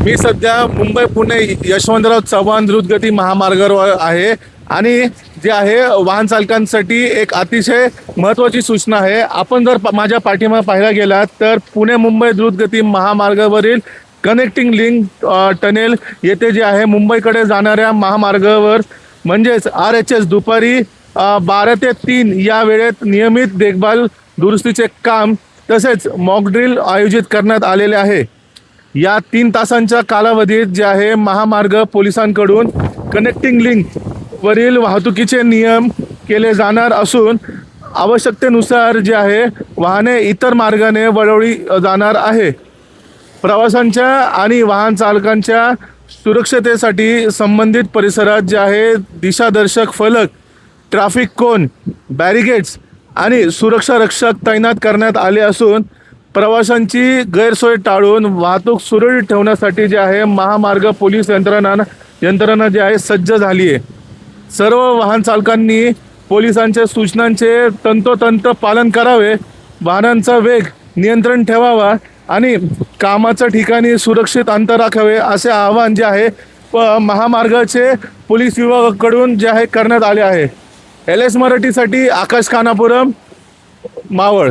मी सध्या मुंबई पुणे यशवंतराव चव्हाण द्रुतगती महामार्गावर आहे आणि जे आहे वाहन चालकांसाठी एक अतिशय महत्त्वाची सूचना आहे। आपण जर माझ्या पाठीमागे पाहायला गेलात तर पुणे मुंबई द्रुतगती महामार्गावरील कनेक्टिंग लिंक टनेल येथे जे आहे मुंबईकडे जाणाऱ्या महामार्गावर म्हणजेच RHS दुपारी 12 ते 3 या वेळेत नियमित देखभाल दुरुस्तीचे काम तसेच मॉक ड्रिल आयोजित करण्यात आलेले आहे। या 3 तासांच्या कालावधीत जे आहे महामार्ग पोलिसांकडून कनेक्टिंग लिंक वरील वाहतुकीचे नियम केले जाणार असून आवश्यकतेनुसार जे आहे वाहने इतर मार्गाने वळवली जाणार आहे। प्रवाशांच्या आणि वाहन चालकांच्या सुरक्षतेसाठी संबंधित परिसरात जे आहे दिशादर्शक फलक, ट्रॅफिक कोन, बॅरिगेड्स आणि सुरक्षा रक्षक तैनात करण्यात आले असून प्रवाशांची गैरसोय टाळून वाहतूक सुरळीत ठेवण्यासाठी जे आहे महामार्ग पोलीस यंत्रणा जे आहे सज्ज झाली आहे। सर्व वाहन चालकांनी पोलिसांच्या सूचनांचे तंतोतंत पालन करावे, वाहनांचा वेग नियंत्रण ठेवावा आणि कामाच्या ठिकाणी सुरक्षित अंतर राखावे असे आवाहन जे आहे महामार्गाचे पोलीस विभागाकडून जे आहे करण्यात आले आहे। LS मराठीसाठी आकाश खानापुरम, मावळ।